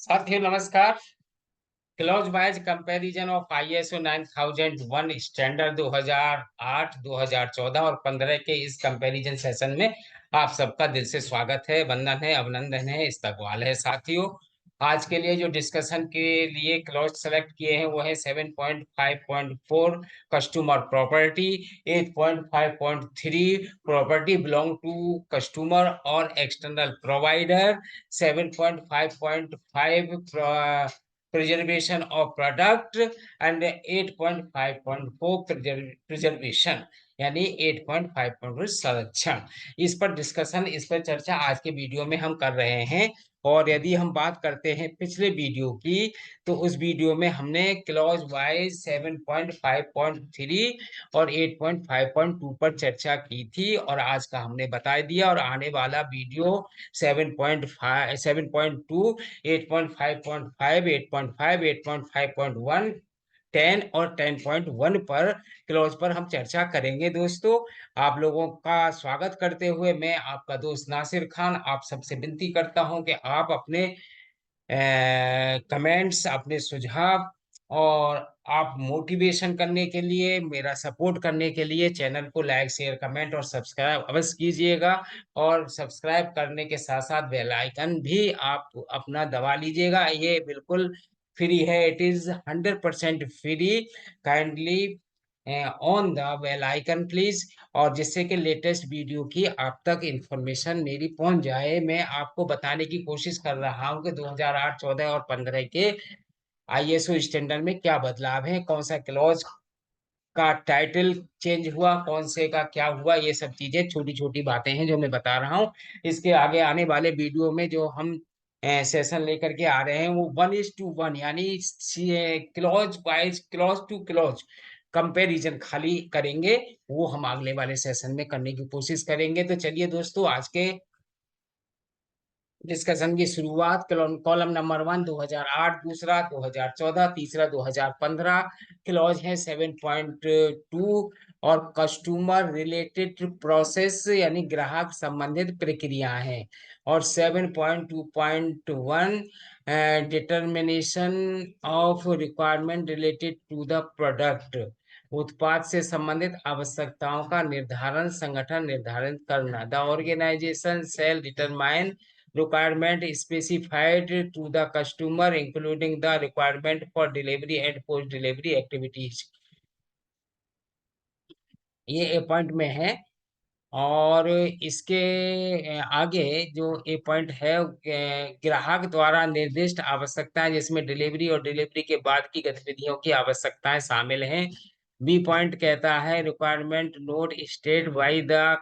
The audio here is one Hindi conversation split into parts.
साथियों नमस्कार। Clause wise comparison of ISO 9001 standard 2008, 2014 और 15 के इस कंपैरिजन सेशन में आप सबका दिल से स्वागत है, वंदन है, अभिनंदन है, इस्तकबाल है। साथियों, आज के लिए जो डिस्कशन के लिए क्लॉज सेलेक्ट किए हैं वो है 7.5.4 customer property, 8.5.3 property belong to customer और external provider, 7.5.5 preservation of product and 8.5.4 preservation यानी 8.5 संरक्षण। इस पर डिस्कशन, इस पर चर्चा आज के वीडियो में हम कर रहे हैं। और यदि हम बात करते हैं पिछले वीडियो की, तो उस वीडियो में हमने क्लॉज वाइज 7.5.3 और 8.5.2 पर चर्चा की थी और आज का हमने बता दिया। और आने वाला वीडियो 7.5, 7.2, 8.5.5, 8.5, 8.5.1, 10 और 10.1 पर क्लॉज पर हम चर्चा करेंगे। दोस्तों, आप लोगों का स्वागत करते हुए मैं आपका दोस्त नासिर खान आप सबसे विनती करता हूं कि आप अपने कमेंट्स, अपने सुझाव और आप मोटिवेशन करने के लिए, मेरा सपोर्ट करने के लिए चैनल को लाइक, शेयर, कमेंट और सब्सक्राइब अवश्य कीजिएगा। और सब्सक्राइब करने के साथ साथ बेल आइकन भी आप अपना दबा लीजिएगा। ये बिल्कुल फ्री है, it is 100% free. Kindly on the bell icon please, और जिससे कि लेटेस्ट वीडियो की आप तक इंफॉर्मेशन मेरी पहुंच जाए। मैं आपको बताने की कोशिश कर रहा हूं कि 2008, 14 और 15 के ISO स्टैंडर्ड में क्या बदलाव है, कौन सा क्लॉज का टाइटल चेंज हुआ, कौन से का क्या हुआ। ये सब चीजें छोटी छोटी बातें हैं जो मैं बता रहा हूँ। इसके आगे आने वाले वीडियो में जो हम सेशन लेकर के आ रहे हैं वो 1:1 यानी clause wise, clause two clause comparison खाली करेंगे। वो हम अगले वाले सेशन में करने की कोशिश करेंगे। तो चलिए दोस्तों, आज के डिस्कशन की शुरुआत कॉलम नंबर 1 2008, दूसरा 2014, तीसरा 2015। क्लॉज है 7.2 और कस्टमर रिलेटेड प्रोसेस यानी ग्राहक संबंधित प्रक्रिया है। और 7.2.1 determination of requirement related to the product, उत्पाद से संबंधित आवश्यकताओं का निर्धारण, संगठन निर्धारित करना। The organisation shall determine requirement specified to the customer including the requirement for delivery and post delivery activities। ये ए पॉइंट में है। और इसके आगे जो ए पॉइंट है, ग्राहक द्वारा निर्दिष्ट आवश्यकताएं जिसमें डिलीवरी और डिलीवरी के बाद की गतिविधियों की आवश्यकताएं शामिल हैं। बी पॉइंट कहता है requirement note state by the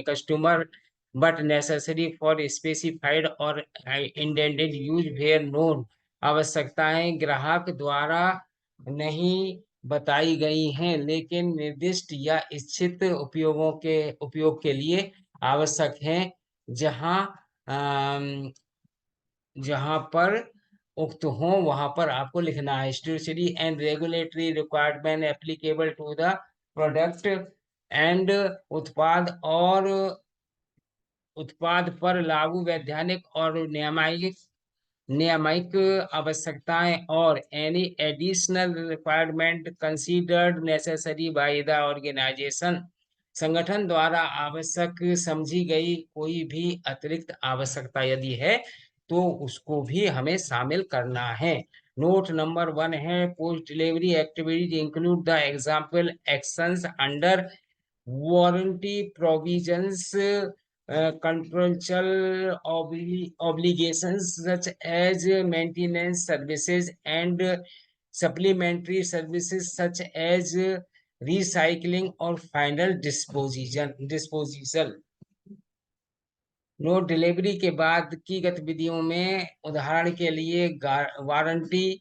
customer but necessary for specified और इंटेंडेड यूज वेयर नोन। आवश्यकताएं ग्राहक द्वारा नहीं बताई गई हैं लेकिन निर्दिष्ट या इच्छित उपयोग के लिए आवश्यक हैं। जहां अम, जहां पर उक्त हो वहां पर आपको लिखना है। Statutory and regulatory requirement applicable to the product and उत्पाद पर लागू वैधानिक और नियामक आवश्यकताएं और any additional requirement considered necessary by the organization, संगठन द्वारा आवश्यक समझी गई कोई भी अतिरिक्त आवश्यकता यदि है तो उसको भी हमें शामिल करना है। नोट नंबर 1 है post delivery activities include the example actions under warranty provisions, contractual obligations such as maintenance services and supplementary services such as recycling or final disposal। Note delivery के बाद की गतिविधियों में उदाहरण के लिए वारंटी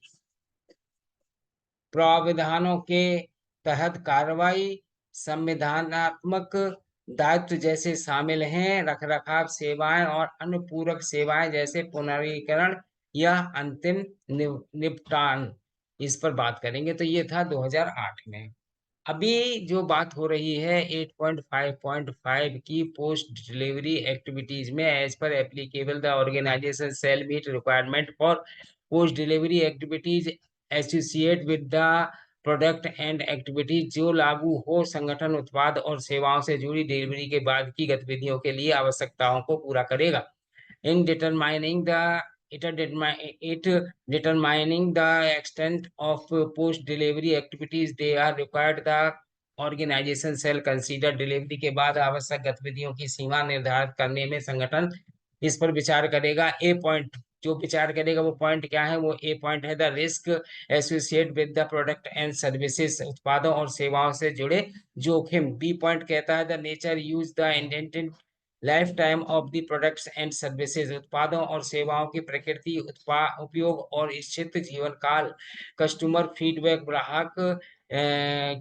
प्रावधानों के तहत कार्रवाई, संविधानात्मक दायित्व जैसे शामिल हैं। रखरखाव सेवाएं और अन्य पूरक सेवाएं जैसे पुनरीकरण या अंतिम निपटान, इस पर बात करेंगे। तो ये था 2008 में। अभी जो बात हो रही है 8.5.5 की, पोस्ट डिलीवरी एक्टिविटीज में एज पर applicable the organisation shall meet requirement for post delivery activities associate with the product and activities, जो लागू हो संगठन उत्पाद और सेवाओं से जुड़ी डिलीवरी के बाद की गतिविधियों के लिए आवश्यकताओं को पूरा करेगा। in determining the it determining the extent of post delivery activities they are required, the organization shall consider delivery के बाद आवश्यक गतिविधियों की सीमा निर्धारित करने में संगठन इस पर विचार करेगा। ए पॉइंट, जो विचार करेगा वो पॉइंट क्या है, वो ए पॉइंट है, the risk associate with the product and services, उत्पादों और सेवाओं से जुड़े जोखिम। बी पॉइंट कहता है the nature use the intended life time of the products and services, उत्पादों और सेवाओं की प्रकृति, उपयोग और इच्छित जीवन काल। कस्टमर फीडबैक, ग्राहक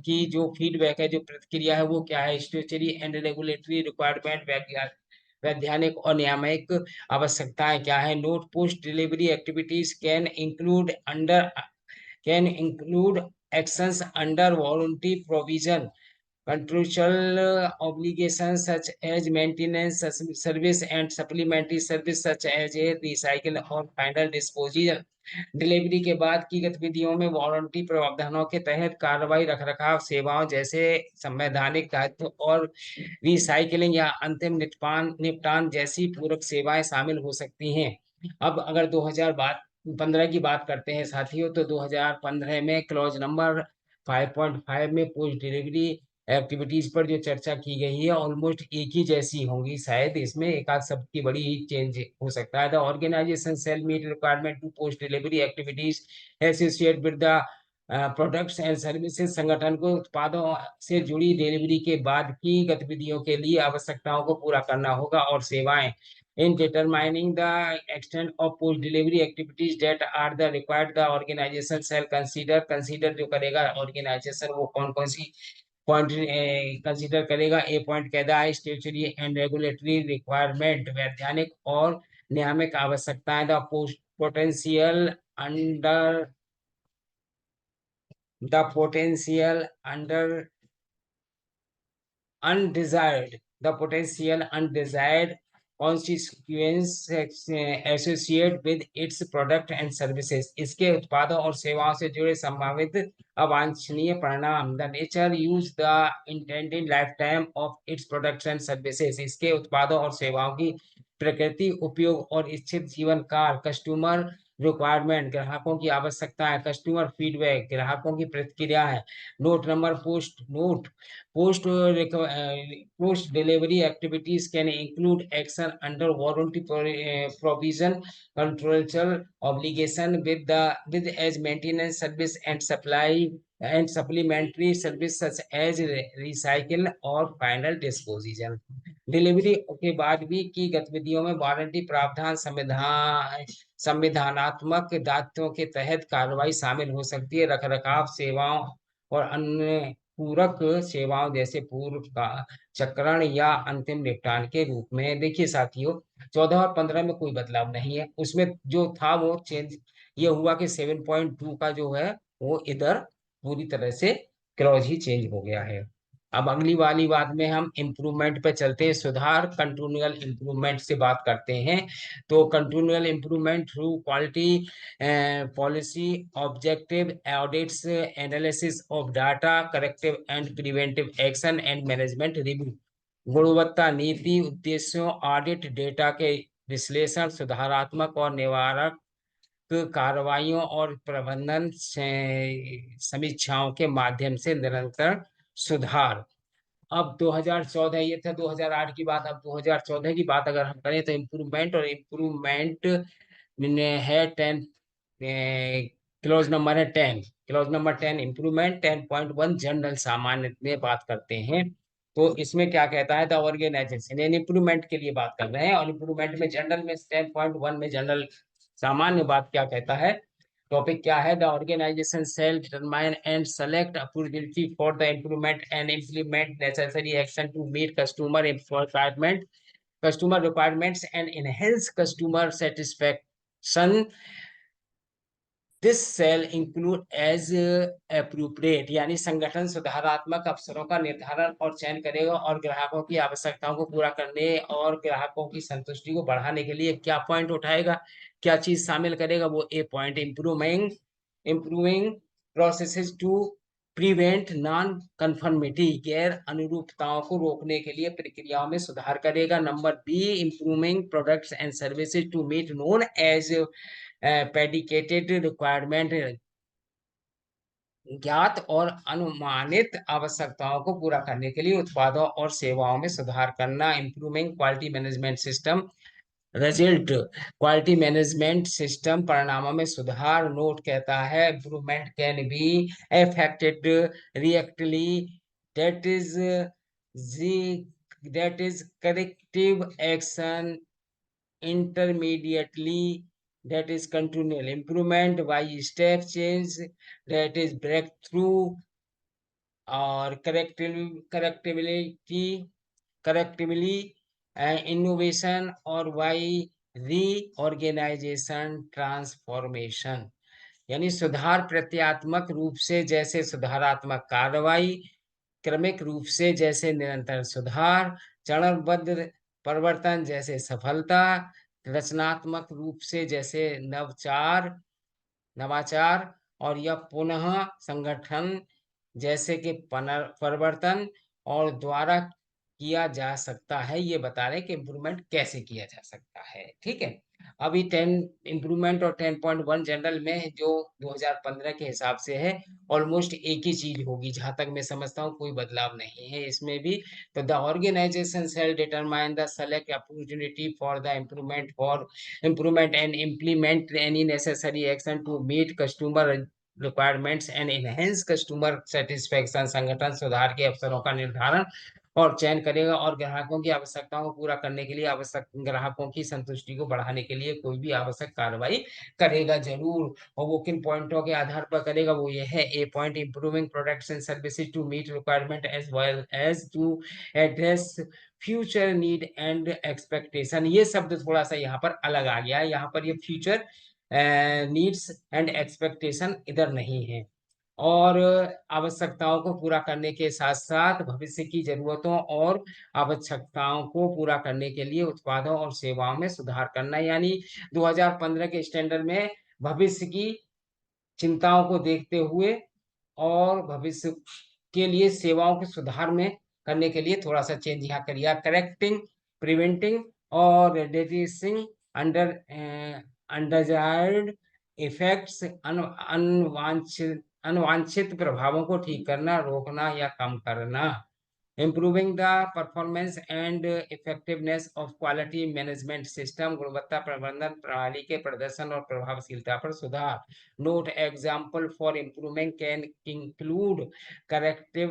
की जो फीडबैक है, जो प्रतिक्रिया है, वो क्या है। स्टेचुटरी एंड रेगुलेटरी रिक्वायरमेंट, वैधानिक और नियामक आवश्यकताएं क्या है। Note, post delivery activities can include actions under warranty provision, contractual obligations such as maintenance service and supplementary service such as a recycle और final disposal। डिलीवरी के बाद की गतिविधियों में वारंटी प्रावधानों के तहत कार्रवाई, रखरखाव सेवाओं जैसे संवैधानिक दायित्व और रिसाइकलिंग या अंतिम निपटान निपटान जैसी पूरक सेवाएं शामिल हो सकती हैं। अब अगर 2015 की बात करते हैं साथियों, तो 2015 में क्लॉज नंबर 5.5 में पोस्ट डिलीवरी एक्टिविटीज पर जो चर्चा की गई है ऑलमोस्ट एक ही जैसी होंगी, शायद इसमें एक आध शब्द की बड़ी चेंज हो सकता है। The organisation shall meet requirement to post delivery activities associate with the products and services, संगठन को उत्पादों से जुड़ी डिलीवरी के बाद की गतिविधियों के लिए आवश्यकताओं को पूरा करना होगा। और सेवाएं, in determining the extent of post delivery activities that are the required, the organization shall consider जो करेगा ऑर्गेनाइजेशन, वो कौन कौन सी पॉइंट कंसीडर करेगा। ए पॉइंट कहता है स्टेचुटरी एंड रेगुलेटरी रिक्वायरमेंट, वैधानिक और नियामक आवश्यकताएं। The potential under the undesired the potential undesired consequence associated with its product and services, इसके उत्पादों और सेवाओं से जुड़े संभावित अवांछनीय परिणाम। The nature use the intended life time of its products and services, इसके उत्पादों और सेवाओं की प्रकृति, उपयोग और इच्छित जीवन काल। कस्टमर रिक्वायरमेंट, ग्राहकों की आवश्यकताएं। कस्टमर फीडबैक, ग्राहकों की प्रतिक्रियाएं। Note, Post post delivery activities can include action under warranty provision, contractual obligation with as maintenance service and supply and supplementary service such as recycle और final disposition। डिलीवरी के बाद भी की गतिविधियों में वारंटी प्रावधान, संविधानात्मक दायित्वों के तहत कार्रवाई शामिल हो सकती है। रखरखाव सेवाओं और अन्य पूरक सेवाओं जैसे पूर्व का चक्रण या अंतिम निपटान के रूप में। देखिए साथियों, 14 और 15 में कोई बदलाव नहीं है, उसमें जो था वो चेंज ये हुआ कि 7.2 का जो है वो इधर पूरी तरह से क्लॉज ही चेंज हो गया है। अब अगली वाली बात में हम इम्प्रूवमेंट पे चलते हैं, सुधार, कंटिन्यूअल इम्प्रूवमेंट से बात करते हैं। तो continual improvement through quality policy objective audits, analysis of data, corrective and preventive action and management review. गुणवत्ता नीति उद्देश्यों, ऑडिट, डेटा के विश्लेषण, सुधारात्मक और निवारक कार्रवाइयों और प्रबंधन समीक्षाओं के माध्यम से निरंतर सुधार। अब 2014, ये था 2008 की बात। अब 2014 की बात अगर हम करें तो इम्प्रूवमेंट है 10, क्लोज नंबर है 10, क्लोज नंबर 10 इम्प्रूवमेंट 10.1 जनरल सामान्य में बात करते हैं। तो इसमें क्या कहता है, द ऑर्गेनाइजेशन इम्प्रूवमेंट के लिए बात कर रहे हैं, और इम्प्रूवमेंट में जनरल में 10.1 में जनरल सामान्य बात क्या कहता है, टॉपिक क्या है। The organisation shall determine and select opportunity for the improvement and implement necessary action to meet customer requirements and enhance customer satisfaction this shall include as appropriate, यानी संगठन सुधारात्मक अवसरों का निर्धारण और चयन करेगा और ग्राहकों की आवश्यकताओं को पूरा करने और ग्राहकों की संतुष्टि को बढ़ाने के लिए क्या पॉइंट उठाएगा, क्या चीज शामिल करेगा। वो a point, improving processes to prevent non conformity, गैर अनुरूपताओं को रोकने के लिए प्रक्रियाओं में सुधार करेगा। Number B, improving products and services to meet known as predicated requirement, ज्ञात और अनुमानित आवश्यकताओं को पूरा करने के लिए उत्पादों और सेवाओं में सुधार करना। Improving quality management system result, quality management system परिणामों में सुधार। नोट कहता है improvement can be affected reactively, that is that is corrective action, intermediately, that is continual improvement, by step change, that is breakthrough, और करेक्टिवली इनोवेशन, और वाई रीऑर्गेनाइजेशन ट्रांसफॉर्मेशन, यानी सुधार प्रत्यात्मक रूप से जैसे सुधारात्मक कार्रवाई, क्रमिक रूप से जैसे निरंतर सुधार, चरणबद्ध परिवर्तन जैसे सफलता, रचनात्मक रूप से जैसे नवाचार, और यह पुनः संगठन जैसे कि परिवर्तन और द्वारा किया जा सकता है। ये बता रहे कि इम्प्रूवमेंट कैसे किया जा सकता है। ठीक है, अभी 10 इम्प्रूवमेंट और 10.1 जनरल में जो 2015 के हिसाब से है, ऑलमोस्ट एक ही चीज होगी जहां तक मैं समझता हूँ, कोई बदलाव नहीं है इसमें भी। तो the organisation shall determine the select opportunity for the improvement and implement any necessary action to meet customer requirements and enhance customer satisfaction, संगठन सुधार के अवसरों का निर्धारण और चयन करेगा और ग्राहकों की आवश्यकताओं को पूरा करने के लिए आवश्यक ग्राहकों की संतुष्टि को बढ़ाने के लिए कोई भी आवश्यक कार्रवाई करेगा जरूर। और वो किन पॉइंटों के आधार पर करेगा, वो ये है a point, improving products and services to meet requirement as well as to address future need and expectation. ये शब्द थोड़ा सा यहाँ पर अलग आ गया है, यहाँ पर ये फ्यूचर नीड्स एंड एक्सपेक्टेशन इधर नहीं है। और आवश्यकताओं को पूरा करने के साथ साथ भविष्य की जरूरतों और आवश्यकताओं को पूरा करने के लिए उत्पादों और सेवाओं में सुधार करना, यानी 2015 के स्टैंडर्ड में भविष्य की चिंताओं को देखते हुए और भविष्य के लिए सेवाओं के सुधार में करने के लिए थोड़ा सा चेंज यहाँ करिए। करेक्टिंग, प्रिवेंटिंग और रिड्यूसिंग अंडर अनडिजायर्ड इफेक्ट्स, अनवांछित अनवांछित प्रभावों को ठीक करना, रोकना या कम करना। Improving the performance and effectiveness of quality management system, गुणवत्ता प्रबंधन प्रणाली के प्रदर्शन और प्रभावशीलता पर सुधार। Note example for improvement can include corrective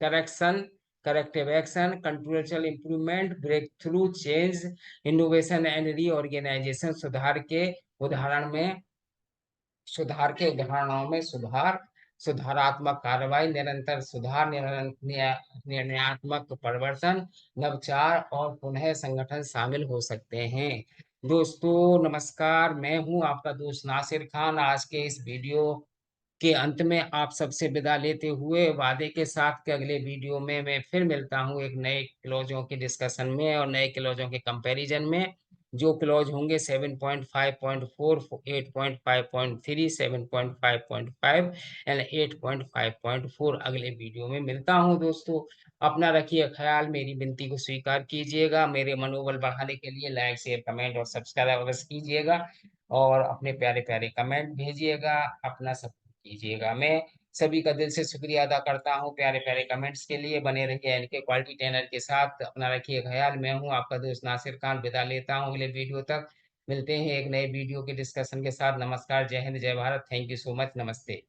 correction corrective action, control improvement, breakthrough change, innovation and reorganization. उदाहरणों में सुधार, सुधारात्मक कार्रवाई, निरंतर सुधार, निर्णयात्मक परिवर्तन, नवचार और पुनः संगठन शामिल हो सकते हैं। दोस्तों नमस्कार, मैं हूं आपका दोस्त नासिर खान। आज के इस वीडियो के अंत में आप सबसे विदा लेते हुए वादे के साथ कि अगले वीडियो में मैं फिर मिलता हूं एक नए क्लॉजों के डिस्कशन में और नए क्लॉजों के कंपैरिजन में। जो क्लॉज होंगे 7.5.4, 8.5.3, 7.5.5 एंड 8.5.4, अगले वीडियो में मिलता हूं। दोस्तों अपना रखिए ख्याल, मेरी विनती को स्वीकार कीजिएगा। मेरे मनोबल बढ़ाने के लिए लाइक शेयर कमेंट और सब्सक्राइब अवश्य कीजिएगा और अपने प्यारे प्यारे कमेंट भेजिएगा, अपना सब कीजिएगा। मैं सभी का दिल से शुक्रिया अदा करता हूँ प्यारे प्यारे कमेंट्स के लिए। बने रहिए एनके क्वालिटी ट्रेनर के साथ। अपना रखिए ख्याल, मैं हूँ आपका दोस्त नासिर खान, विदा लेता हूँ। अगले वीडियो तक मिलते हैं एक नए वीडियो के डिस्कशन के साथ। नमस्कार, जय हिंद, जय Bharat, thank you so much, नमस्ते।